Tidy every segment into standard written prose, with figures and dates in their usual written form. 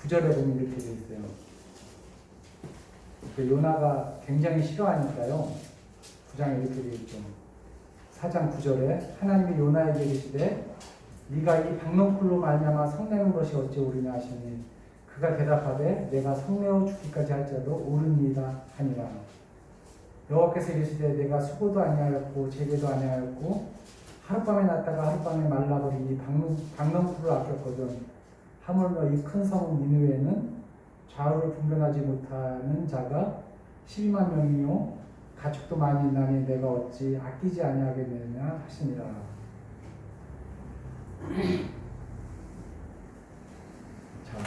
9절에 보면 이렇게 되어 있어요. 요나가 굉장히 싫어하니까요. 9장에 이렇게 되어 있죠. 4장 9절에 하나님이 요나에게 이르시되 네가 이 박넝쿨로 말미암아 성내는 것이 어찌 옳으냐 하시니 그가 대답하되 내가 성내어 죽기까지 할지라도 옳으니이다 하니라. 여호와께서 이르시되 내가 수고도 아니하였고 재배도 아니하였고 하룻밤에 났다가 하룻밤에 말라버리니 박넝쿨을 아꼈거든. 하물며 이 큰 성 니느웨는 좌우를 분별하지 못하는 자가 12만 명이요 가축도 많이 있나니 내가 어찌 아끼지 아니하겠느냐 하시니라. 자,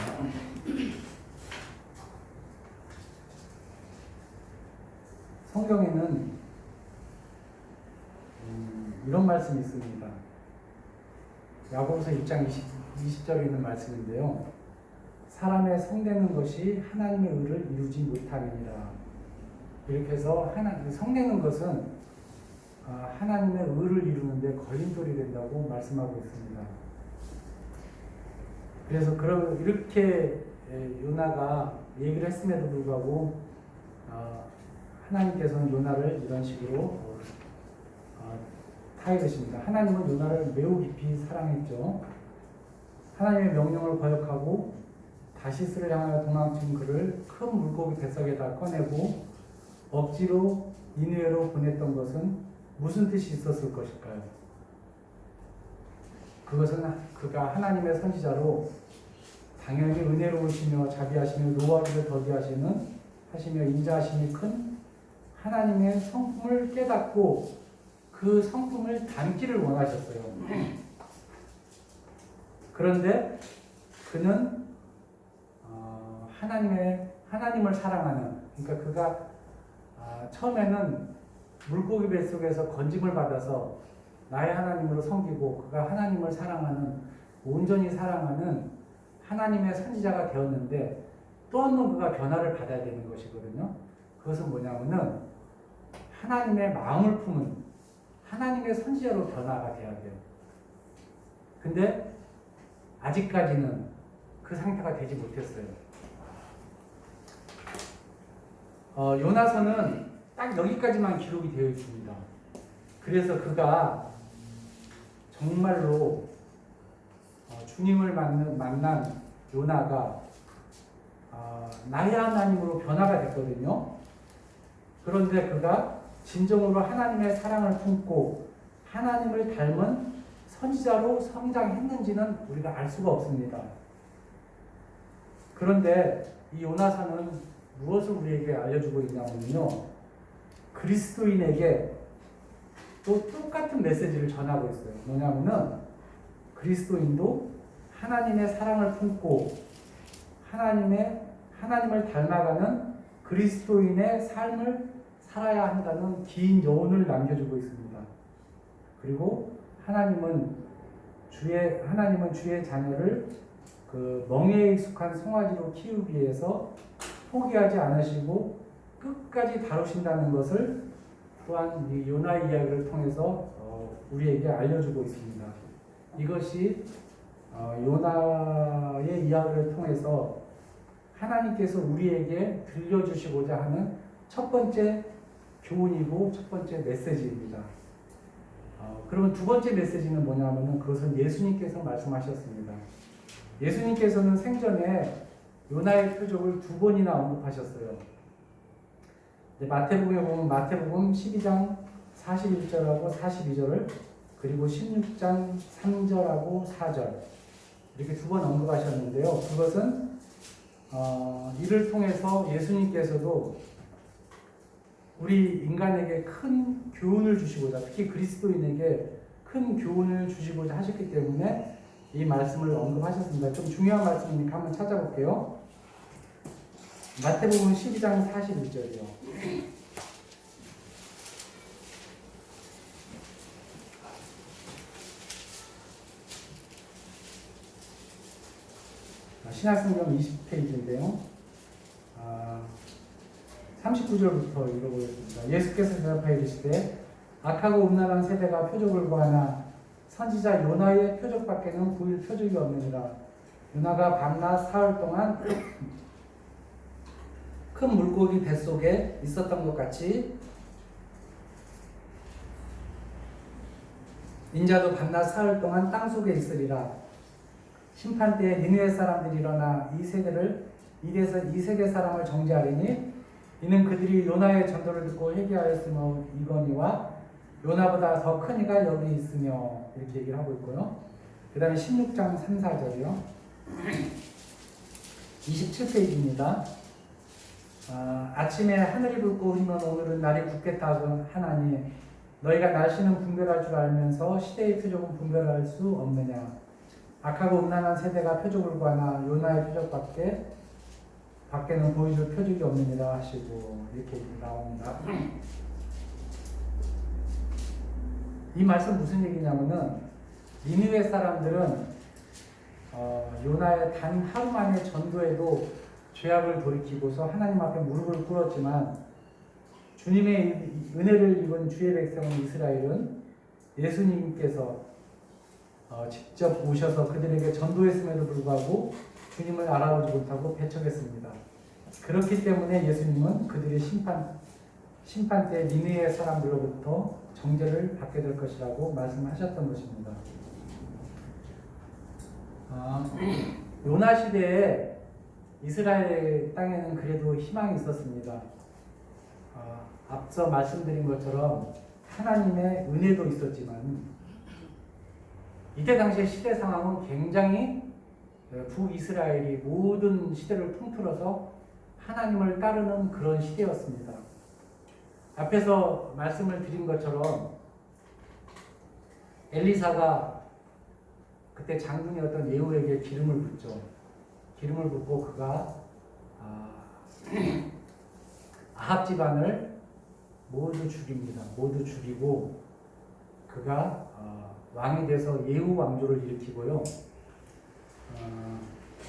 성경에는 이런 말씀이 있습니다. 야고보서 1장 20절에 있는 말씀인데요. 사람의 성내는 것이 하나님의 의를 이루지 못함이니라. 이렇게 해서 성내는 것은 하나님의 의를 이루는데 걸림돌이 된다고 말씀하고 있습니다. 그래서 이렇게 요나가 얘기를 했음에도 불구하고 하나님께서는 요나를 이런 식으로 타이르십니다. 하나님은 요나를 매우 깊이 사랑했죠. 하나님의 명령을 거역하고 다시스를 향하여 도망친 그를 큰 물고기 뱃속에다 꺼내고 억지로 니느웨로 보냈던 것은 무슨 뜻이 있었을 것일까요? 그것은 그가 하나님의 선지자로 당연히 은혜로우시며 자비하시며 노하기를 더디하시며 인자하심이 큰 하나님의 성품을 깨닫고 그 성품을 담기를 원하셨어요. 그런데 그는 하나님을 사랑하는, 그러니까 그가 처음에는 물고기 뱃속에서 건짐을 받아서 나의 하나님으로 섬기고 그가 하나님을 사랑하는, 온전히 사랑하는 하나님의 선지자가 되었는데 또 한 번 그가 변화를 받아야 되는 것이거든요. 그것은 뭐냐면은 하나님의 마음을 품은 하나님의 선지자로 변화가 돼야 돼요. 근데 아직까지는 그 상태가 되지 못했어요. 요나서는 딱 여기까지만 기록이 되어 있습니다. 그래서 그가 정말로 주님을 만난 요나가 나의 하나님으로 변화가 됐거든요. 그런데 그가 진정으로 하나님의 사랑을 품고 하나님을 닮은 선지자로 성장했는지는 우리가 알 수가 없습니다. 그런데 이 요나서는 무엇을 우리에게 알려주고 있냐면요, 그리스도인에게 또 똑같은 메시지를 전하고 있어요. 뭐냐면은 그리스도인도 하나님의 사랑을 품고 하나님을 닮아가는 그리스도인의 삶을 살아야 한다는 긴 여운을 남겨주고 있습니다. 그리고 하나님은 주의 자녀를 그 멍에에 익숙한 송아지로 키우기 위해서 포기하지 않으시고 끝까지 다루신다는 것을 또한 이 요나 이야기를 통해서 우리에게 알려주고 있습니다. 이것이 요나의 이야기를 통해서 하나님께서 우리에게 들려주시고자 하는 첫 번째 교훈이고 첫 번째 메시지입니다. 그러면 두 번째 메시지는 뭐냐면은 그것은 예수님께서 말씀하셨습니다. 예수님께서는 생전에 요나의 표적을 두 번이나 언급하셨어요. 마태복음에 보면 마태복음 12장 41절하고 42절을, 그리고 16장 3절하고 4절 이렇게 두 번 언급하셨는데요. 그것은 이를 통해서 예수님께서도 우리 인간에게 큰 교훈을 주시고자, 특히 그리스도인에게 큰 교훈을 주시고자 하셨기 때문에 이 말씀을 언급하셨습니다. 좀 중요한 말씀이니까 한번 찾아볼게요. 마태복음 12장 41절이요. 신약성경 20페이지인데요. 39절부터 읽어보겠습니다. 예수께서 대답하여 이르시되 악하고 음란한 세대가 표적을 구하나 선지자 요나의 표적밖에는 보일 표적이 없느니라. 요나가 밤낮 사흘 동안 큰 물고기 뱃속에 있었던 것 같이 인자도 밤낮 사흘 동안 땅속에 있으리라. 심판 때에 니느웨 사람들이 일어나 이 세계 사람을 정죄하리니 이는 그들이 요나의 전도를 듣고 회개하였으며 이거니와 요나보다 더 큰 이가 여기 있으며 이렇게 얘기를 하고 있고요. 그 다음에 16장 3, 4절이요. 27페이지입니다. 아침에 하늘이 붉고 흐리면 오늘은 날이 굳겠다 하나니 너희가 날씨는 분별할 줄 알면서 시대의 표적은 분별할 수 없느냐. 악하고 음란한 세대가 표적을 구하나 요나의 밖에는 보여줄 표적이 없느니라 하시고 이렇게 나옵니다. 이 말씀 무슨 얘기냐면은 니느웨 사람들은 요나의 단 하루 만의 전도에도 죄악을 돌이키고서 하나님 앞에 무릎을 꿇었지만 주님의 은혜를 입은 주의 백성은 이스라엘은 예수님께서 직접 오셔서 그들에게 전도했음에도 불구하고 주님을 알아보지 못하고 배척했습니다. 그렇기 때문에 예수님은 그들의 심판 때 니느웨 사람들로부터 정죄를 받게 될 것이라고 말씀하셨던 것입니다. 요나 시대에 이스라엘 땅에는 그래도 희망이 있었습니다. 앞서 말씀드린 것처럼 하나님의 은혜도 있었지만 이때 당시의 시대 상황은 굉장히 북이스라엘이 모든 시대를 통틀어서 하나님을 따르는 그런 시대였습니다. 앞에서 말씀을 드린 것처럼 엘리사가 그때 장군이었던 예후에게 기름을 붓죠. 기름을 붓고 그가 아합 집안을 모두 죽입니다. 모두 죽이고 그가 왕이 돼서 예후 왕조를 일으키고요.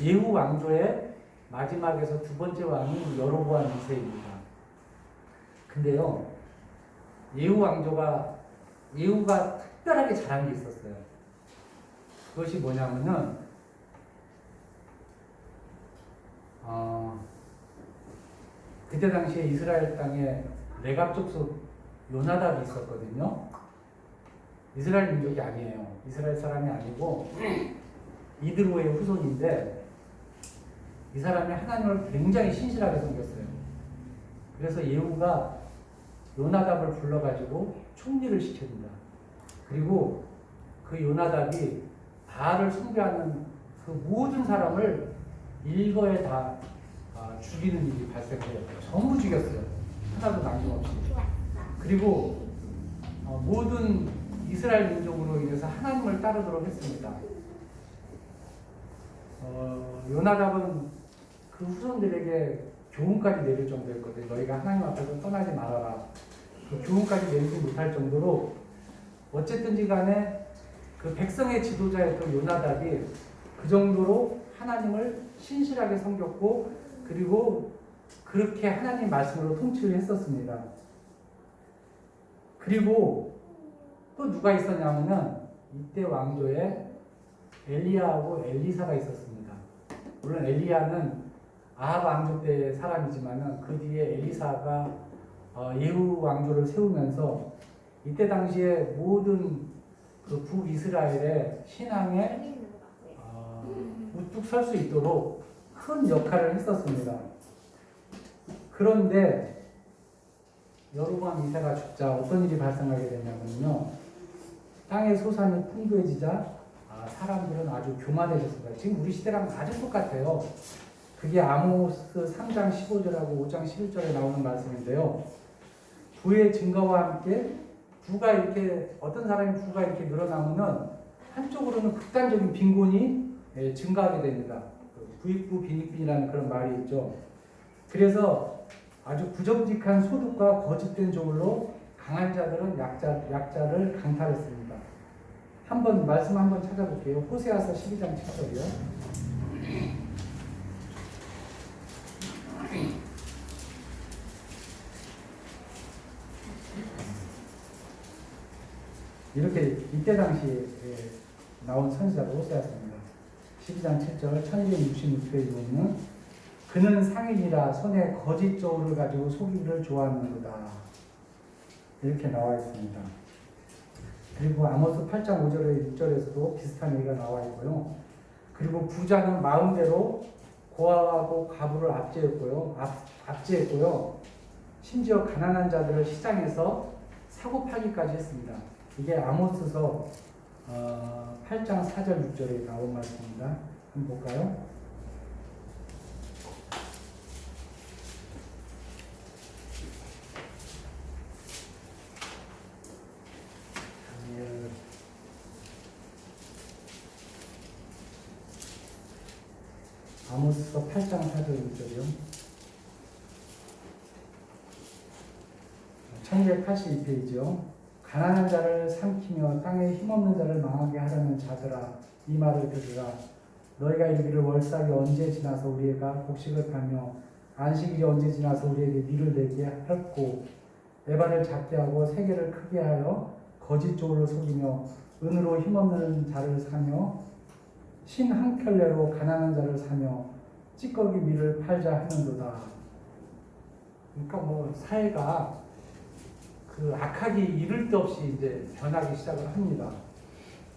예후 왕조의 마지막에서 두 번째 왕이 여로보암 2세입니다. 근데요, 예후가 특별하게 잘한 게 있었어요. 그것이 뭐냐면은, 그때 당시에 이스라엘 땅에 레갑 족속 요나답이 있었거든요. 이스라엘 민족이 아니에요. 이스라엘 사람이 아니고 이드로의 후손인데 이 사람이 하나님을 굉장히 신실하게 섬겼어요. 그래서 예후가 요나답을 불러가지고 총리를 시켜준다. 그리고 그 요나답이 바알을 숭배하는 그 모든 사람을 일거에 다 죽이는 일이 발생해요. 전부 죽였어요. 하나도 남김없이. 그리고 모든 이스라엘 민족으로 인해서 하나님을 따르도록 했습니다. 요나답은 그 후손들에게 교훈까지 내릴 정도였거든요. 너희가 하나님 앞에서 떠나지 말아라. 그 교훈까지 내리지 못할 정도로 어쨌든지 간에 그 백성의 지도자였던 요나답이 그 정도로 하나님을 신실하게 섬겼고 그리고 그렇게 하나님 말씀으로 통치를 했었습니다. 그리고 또 누가 있었냐면은 이때 왕조에 엘리야하고 엘리사가 있었습니다. 물론 엘리야는 아합 왕조 때 사람이지만은 그 뒤에 엘리사가 예후 왕조를 세우면서 이때 당시에 모든 그 북이스라엘의 신앙에 우뚝 설 수 있도록 큰 역할을 했었습니다. 그런데 여로보암 2세가 죽자 어떤 일이 발생하게 되냐면요. 땅의 소산이 풍부해지자 사람들은 아주 교만해졌습니다. 지금 우리 시대랑 아주 똑같아요. 그게 아모스 3장 15절하고 5장 11절에 나오는 말씀인데요. 부의 증가와 함께 어떤 사람이 부가 이렇게 늘어나면은 한쪽으로는 극단적인 빈곤이 증가하게 됩니다. 부익부 빈익빈이라는 그런 말이 있죠. 그래서 아주 부정직한 소득과 거짓된 조물로 강한 자들은 약자를 강탈했습니다. 말씀 한번 찾아볼게요. 호세아서 12장 7절이요. 이렇게 이때 당시에 나온 선지자가 호세아서입니다. 12장 7절 1266페이지에 보면 그는 상인이라 손에 거짓 저울을 가지고 속이기를 좋아하는도다. 이렇게 나와 있습니다. 그리고 아모스 8장 5절에 6절에서도 비슷한 얘기가 나와 있고요. 그리고 부자는 마음대로 고아하고 가부를 압제했고요. 심지어 가난한 자들을 시장에서 사고 팔기까지 했습니다. 이게 아모스서 8장 4절 6절에 나온 말씀입니다. 한번 볼까요? 아모스서 8장 4절 6절이요. 1282페이지요. 가난한 자를 삼키며 땅에 힘없는 자를 망하게 하려는 자들아, 이 말을 들으라. 너희가 이르기를 월삭이 언제 지나서 우리가 곡식을 파며 안식일이 언제 지나서 우리에게 밀을 내게 할고 에바를 작게 하고 세계를 크게 하여 거짓 조를 속이며 은으로 힘없는 자를 사며 신 한 켤레로 가난한 자를 사며 찌꺼기 밀을 팔자 하는도다. 그러니까 뭐 사회가 그 악하기 이를 데 없이 이제 변하기 시작을 합니다.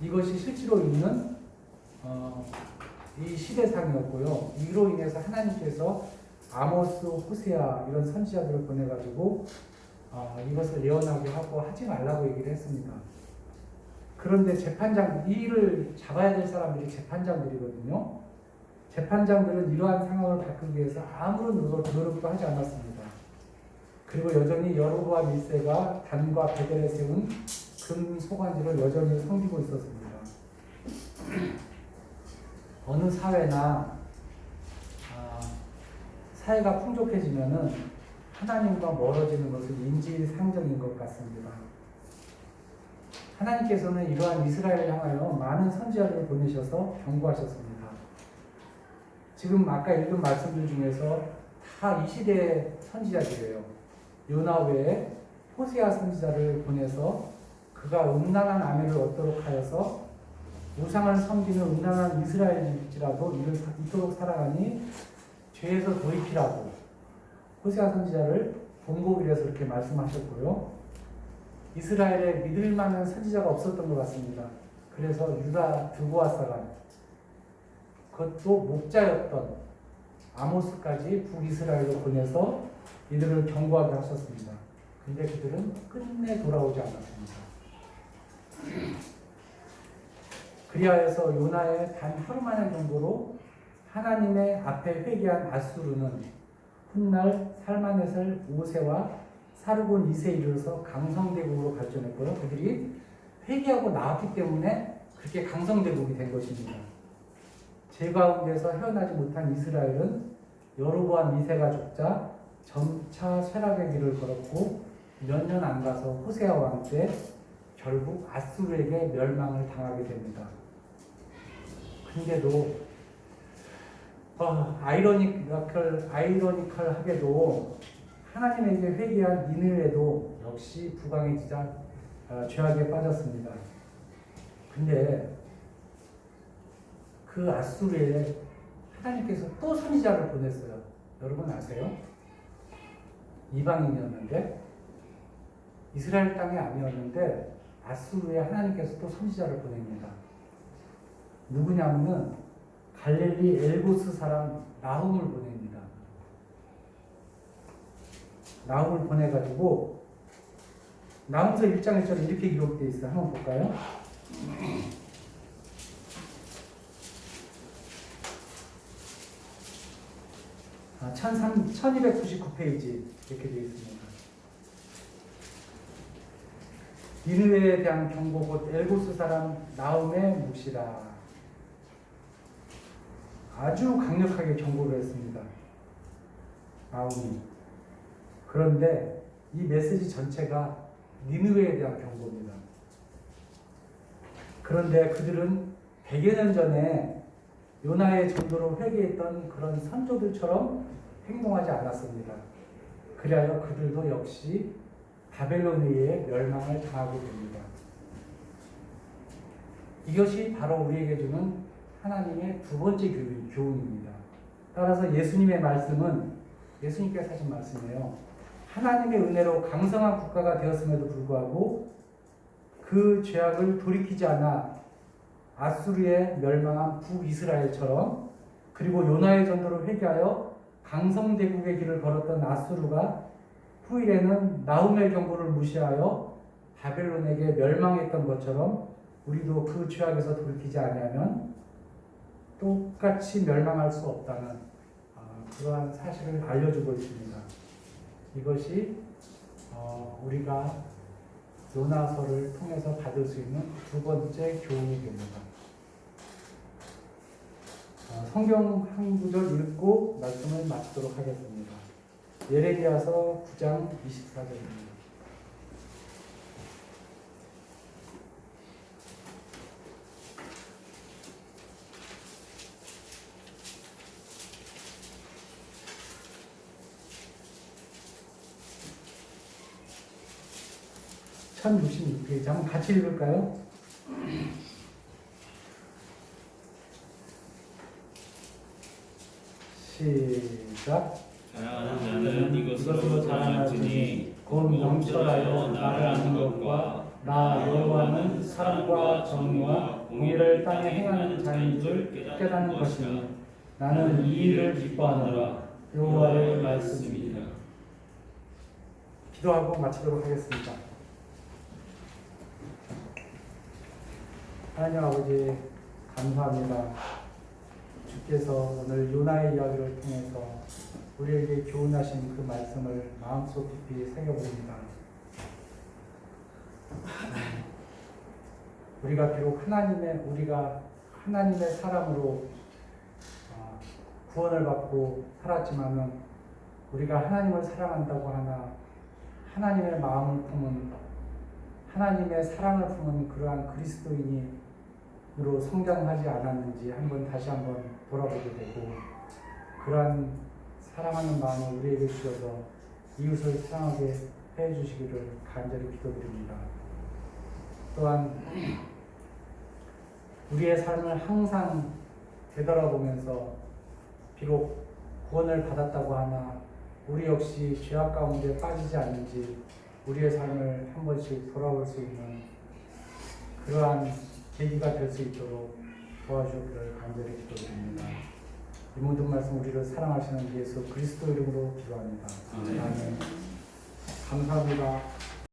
이것이 실제로 있는 이 시대상이었고요. 이로 인해서 하나님께서 아모스, 호세아 이런 선지자들을 보내가지고 이것을 예언하게 하고 하지 말라고 얘기를 했습니다. 그런데 재판장, 이 일을 잡아야 될 사람들이 재판장들이거든요. 재판장들은 이러한 상황을 바꾸기 위해서 아무런 노력도 하지 않았습니다. 그리고 여전히 여로보암 1세가 단과 베델에 세운 금 소관지를 여전히 섬기고 있었습니다. 어느 사회나 사회가 풍족해지면은 하나님과 멀어지는 것은 인지상정인 것 같습니다. 하나님께서는 이러한 이스라엘을 향하여 많은 선지자들을 보내셔서 경고하셨습니다. 지금 아까 읽은 말씀들 중에서 다 이 시대의 선지자들이에요. 요나 외에 호세아 선지자를 보내서 그가 음란한 아내를 얻도록 하여서 우상을 섬기는 음란한 이스라엘일지라도 이토록 살아가니 죄에서 돌이키라고 호세아 선지자를 본보기를 해서 이렇게 말씀하셨고요. 이스라엘에 믿을 만한 선지자가 없었던 것 같습니다. 그래서 유다 드보아 사람, 그것도 목자였던 아모스까지 북이스라엘로 보내서 이들을 경고하게 하셨습니다. 근데 그들은 끝내 돌아오지 않았습니다. 그리하여서 요나의 단 하루만의 경고로 하나님의 앞에 회개한 아수르는 훗날 살마네셀 5세와 사르곤 2세에 이르러서 강성대국으로 발전했고요. 그들이 회개하고 나왔기 때문에 그렇게 강성대국이 된 것입니다. 제 가운데서 헤어나지 못한 이스라엘은 여로보암 2세가 죽자 점차 쇠락의 길을 걸었고 몇 년 안 가서 호세아 왕 때 결국 아수르에게 멸망을 당하게 됩니다. 근데도 아이러니컬하게도 하나님에게 회개한 니느웨도 역시 부강해지자 죄악에 빠졌습니다. 근데 그 아수르에 하나님께서 또 선지자를 보냈어요. 여러분 아세요? 이방인이었는데 이스라엘 땅이 아니었는데 아수르에 하나님께서 또 선지자를 보냅니다. 누구냐면은 갈릴리 엘고스 사람 나훔을 보냅니다. 나훔을 보내가지고 나훔서 1장 1절에 이렇게 기록되어 있어요. 한번 볼까요? 1299페이지 이렇게 되어 있습니다. 니느웨에 대한 경고 곧 엘고스 사람 나훔의 묵시라. 아주 강력하게 경고를 했습니다. 나훔이. 그런데 이 메시지 전체가 니느웨에 대한 경고입니다. 그런데 그들은 100여 년 전에 요나의 전도로 회개했던 그런 선조들처럼 행동하지 않았습니다. 그리하여 그들도 역시 바벨론에 의해 멸망을 당하게 됩니다. 이것이 바로 우리에게 주는 하나님의 두 번째 교훈입니다. 따라서 예수님의 말씀은 예수님께서 하신 말씀이에요. 하나님의 은혜로 강성한 국가가 되었음에도 불구하고 그 죄악을 돌이키지 않아 아수르에 멸망한 북이스라엘처럼, 그리고 요나의 전도를 회개하여 강성대국의 길을 걸었던 아수르가 후일에는 나훔의 경고를 무시하여 바벨론에게 멸망했던 것처럼 우리도 그 죄악에서 돌이키지 아니하면 똑같이 멸망할 수 없다는 그러한 사실을 알려주고 있습니다. 이것이 우리가 요나서를 통해서 받을 수 있는 두 번째 교훈이 됩니다. 성경 한 구절 읽고 말씀을 마치도록 하겠습니다. 예레미야서 9장 24절입니다. (1066페이지) 한번 같이 읽을까요? 시작. 자라는 자는 이것으로 자라날지니 곧 명철하여 나를 아는 것과 나 여호와는 사랑과 정의와 공의를 땅에 행하는 자인 줄 깨닫는 것이니 나는 이 일을 기뻐하노라. 여호와의 말씀입니다. 기도하고 마치도록 하겠습니다. 하나님 아버지 감사합니다. 주께서 오늘 요나의 이야기를 통해서 우리에게 교훈하신 그 말씀을 마음속 깊이 새겨봅니다. 우리가 비록 우리가 하나님의 사람으로 구원을 받고 살았지만은 우리가 하나님을 사랑한다고 하나 하나님의 마음을 품은, 하나님의 사랑을 품은 그러한 그리스도인으로 성장하지 않았는지 다시 한번 돌아보게 되고, 그러한 사랑하는 마음을 우리에게 주셔서 이웃을 사랑하게 해주시기를 간절히 기도드립니다. 또한 우리의 삶을 항상 되돌아보면서 비록 구원을 받았다고 하나 우리 역시 죄악 가운데 빠지지 않는지 우리의 삶을 한 번씩 돌아볼 수 있는 그러한 계기가 될 수 있도록 도와주기를 간절히 기도드립니다. 이 모든 말씀 우리를 사랑하시는 예수 그리스도 이름으로 기도합니다. 아멘. 감사합니다.